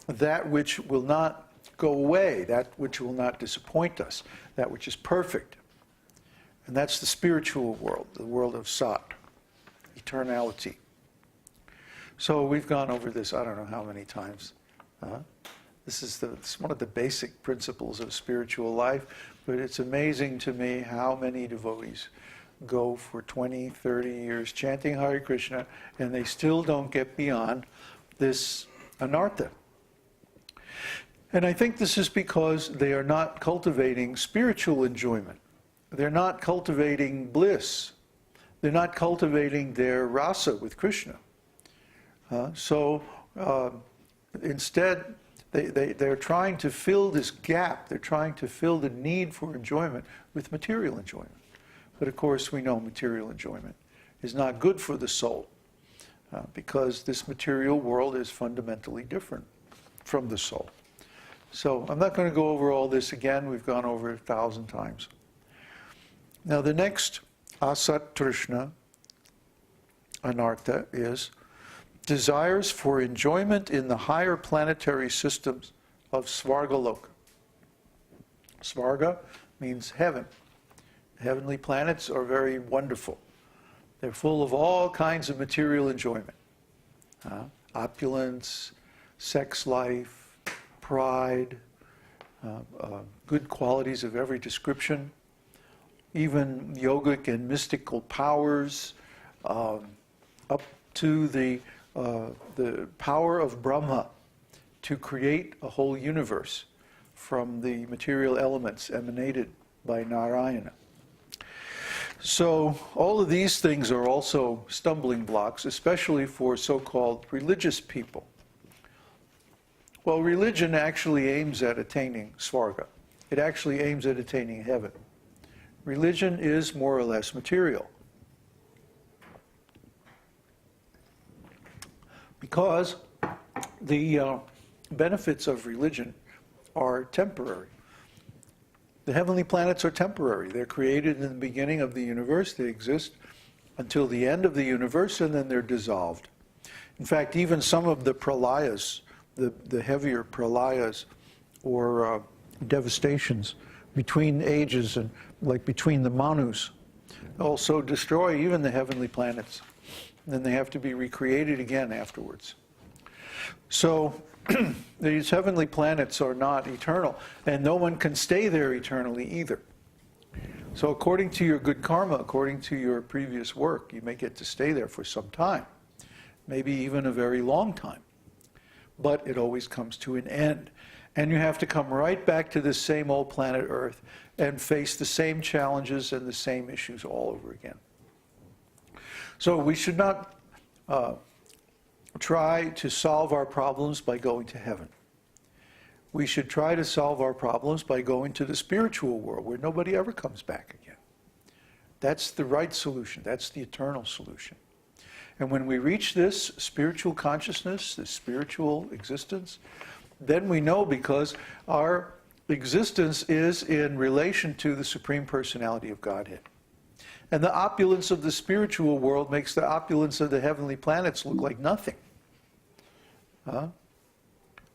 that which will not go away, that which will not disappoint us, that which is perfect. And that's the spiritual world, the world of Sat, eternality. So we've gone over this, I don't know how many times. This is one of the basic principles of spiritual life, but it's amazing to me how many devotees go for 20, 30 years chanting Hare Krishna, and they still don't get beyond this anartha. And I think this is because they are not cultivating spiritual enjoyment. They're not cultivating bliss. They're not cultivating their rasa with Krishna. Instead, they're trying to fill this gap. They're trying to fill the need for enjoyment with material enjoyment. But of course, we know material enjoyment is not good for the soul because this material world is fundamentally different from the soul. So I'm not going to go over all this again. We've gone over it 1,000 times. Now the next Asat-tṛṣṇā, anartha, is desires for enjoyment in the higher planetary systems of Svargaloka. Svarga means heaven. Heavenly planets are very wonderful. They're full of all kinds of material enjoyment. Opulence, sex life, pride, good qualities of every description, even yogic and mystical powers, up to the power of Brahma to create a whole universe from the material elements emanated by Narayana. So all of these things are also stumbling blocks, especially for so-called religious people. Well, religion actually aims at attaining Svarga. It actually aims at attaining heaven. Religion is more or less material. Because the benefits of religion are temporary. The heavenly planets are temporary. They're created in the beginning of the universe. They exist until the end of the universe, and then they're dissolved. In fact, even some of the pralayas, the heavier pralayas or devastations between ages and like between the manus also destroy even the heavenly planets. And then they have to be recreated again afterwards. So these heavenly planets are not eternal, and no one can stay there eternally either. So according to your good karma, according to your previous work, you may get to stay there for some time, maybe even a very long time. But it always comes to an end. And you have to come right back to this same old planet Earth and face the same challenges and the same issues all over again. So we should not try to solve our problems by going to heaven. We should try to solve our problems by going to the spiritual world where nobody ever comes back again. That's the right solution. That's the eternal solution. And when we reach this spiritual consciousness, this spiritual existence, then we know because our existence is in relation to the Supreme Personality of Godhead. And the opulence of the spiritual world makes the opulence of the heavenly planets look like nothing.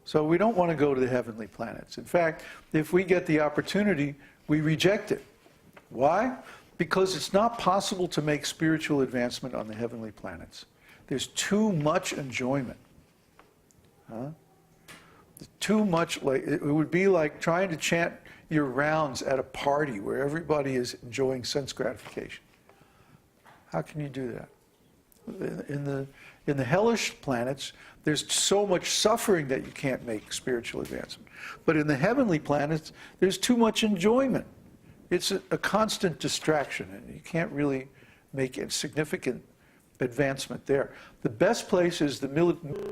So we don't want to go to the heavenly planets. In fact, if we get the opportunity, we reject it. Why? Because it's not possible to make spiritual advancement on the heavenly planets. There's too much enjoyment. Too much, like it would be like trying to chant your rounds at a party where everybody is enjoying sense gratification. How can you do that? In the hellish planets, there's so much suffering that you can't make spiritual advancement. But in the heavenly planets, there's too much enjoyment. It's a constant distraction, and you can't really make a significant advancement there. The best place is the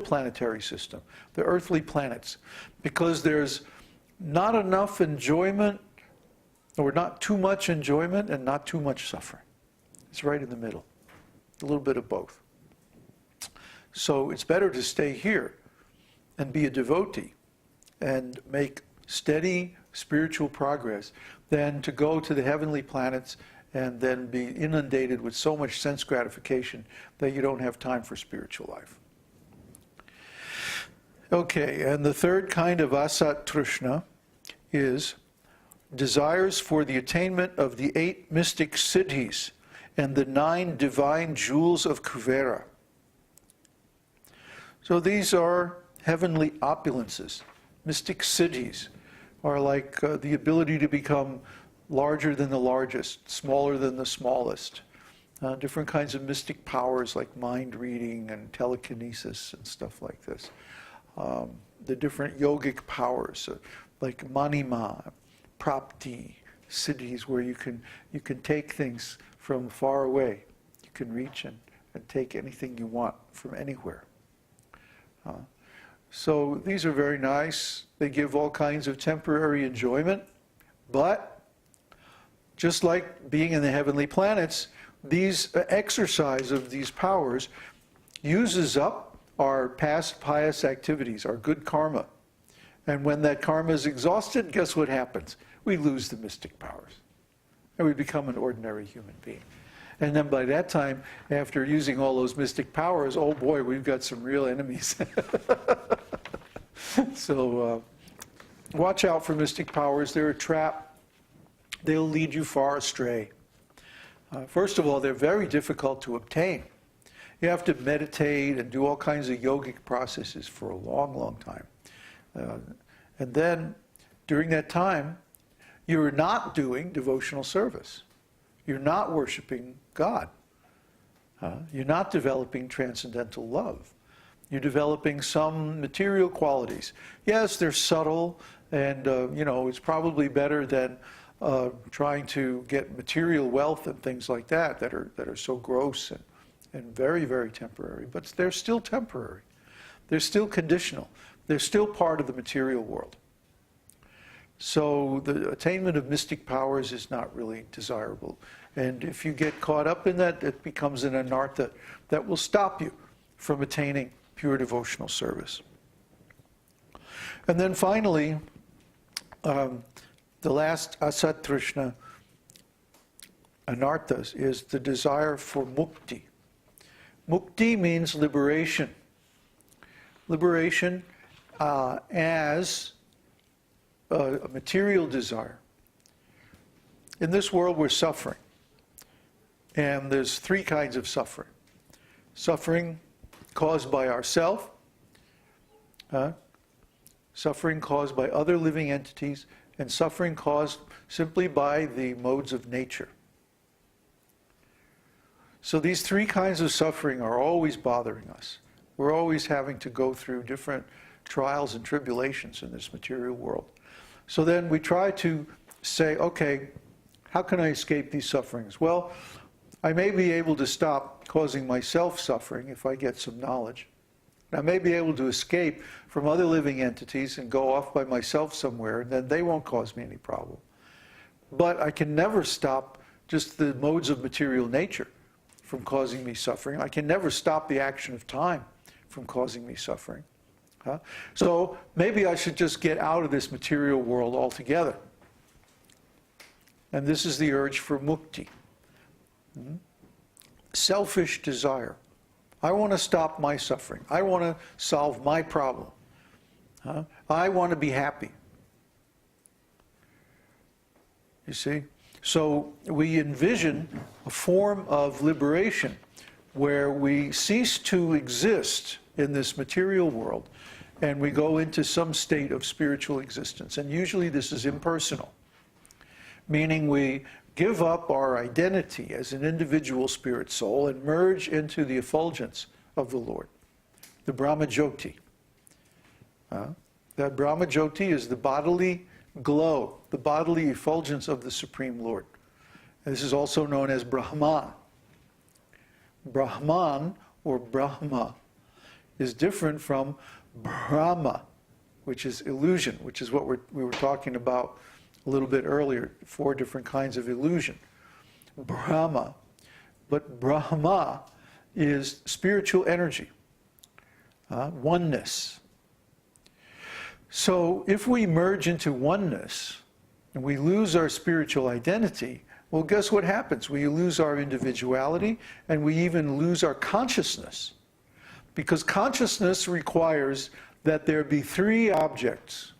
planetary system, the earthly planets, because there's not enough enjoyment, or not too much enjoyment, and not too much suffering. It's right in the middle, a little bit of both. So it's better to stay here and be a devotee and make steady spiritual progress than to go to the heavenly planets and then be inundated with so much sense gratification that you don't have time for spiritual life. Okay, and the third kind of Asat-tṛṣṇā is desires for the attainment of the 8 mystic siddhis and the 9 divine jewels of Kuvera. So these are heavenly opulences. Mystic siddhis are like the ability to become larger than the largest, smaller than the smallest. Different kinds of mystic powers like mind reading and telekinesis and stuff like this. The different yogic powers like manima, prapti, siddhis, where you can take things from far away. You can reach and take anything you want from anywhere. So these are very nice. They give all kinds of temporary enjoyment, but just like being in the heavenly planets, these exercise of these powers uses up our past pious activities, our good karma. And when that karma is exhausted, guess what happens? We lose the mystic powers. And we become an ordinary human being. And then by that time, after using all those mystic powers, oh boy, we've got some real enemies. So watch out for mystic powers. They're a trap. They'll lead you far astray. First of all, they're very difficult to obtain. You have to meditate and do all kinds of yogic processes for a long, long time. And then, during that time, you're not doing devotional service. You're not worshiping God. You're not developing transcendental love. You're developing some material qualities. Yes, they're subtle, and it's probably better than trying to get material wealth and things like that are so gross and very, very temporary. But they're still temporary. They're still conditional. They're still part of the material world. So the attainment of mystic powers is not really desirable. And if you get caught up in that, it becomes an anartha that will stop you from attaining pure devotional service. And then finally, the last Asat-tṛṣṇā, Anarthas, is the desire for mukti. Mukti means liberation. Liberation as a material desire. In this world, we're suffering. And there's 3 kinds of suffering. Suffering caused by ourself, suffering caused by other living entities, and suffering caused simply by the modes of nature. So these 3 kinds of suffering are always bothering us. We're always having to go through different trials and tribulations in this material world. So then we try to say, okay, how can I escape these sufferings? Well, I may be able to stop causing myself suffering if I get some knowledge. I may be able to escape from other living entities and go off by myself somewhere, and then they won't cause me any problem. But I can never stop just the modes of material nature from causing me suffering. I can never stop the action of time from causing me suffering. So maybe I should just get out of this material world altogether. And this is the urge for mukti. Selfish desire. I want to stop my suffering. I want to solve my problem. I want to be happy. You see? So we envision a form of liberation where we cease to exist in this material world and we go into some state of spiritual existence. And usually this is impersonal, meaning we give up our identity as an individual spirit soul and merge into the effulgence of the Lord, the Brahma Jyoti. That Brahma Jyoti is the bodily glow, the bodily effulgence of the Supreme Lord. And this is also known as Brahman. Brahman, or Brahma, is different from Brahma, which is illusion, which is what we were talking about a little bit earlier, 4 different kinds of illusion. Brahma. But Brahma is spiritual energy, oneness. So if we merge into oneness and we lose our spiritual identity, well, guess what happens? We lose our individuality and we even lose our consciousness. Because consciousness requires that there be three objects,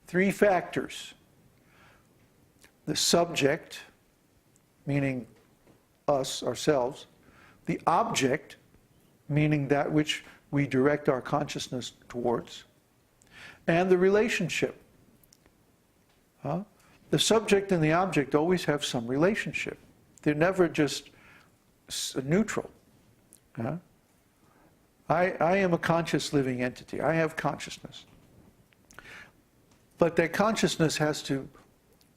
three factors. The subject, meaning us, ourselves. The object, meaning that which we direct our consciousness towards. And the relationship. The subject and the object always have some relationship. They're never just neutral. I am a conscious living entity. I have consciousness. But that consciousness has to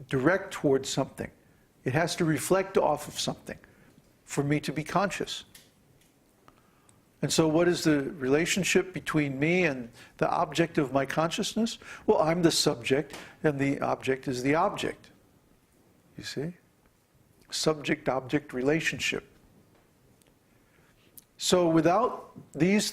direct towards something. It has to reflect off of something for me to be conscious. And so what is the relationship between me and the object of my consciousness? Well, I'm the subject, and the object is the object. You see? Subject-object relationship. So without these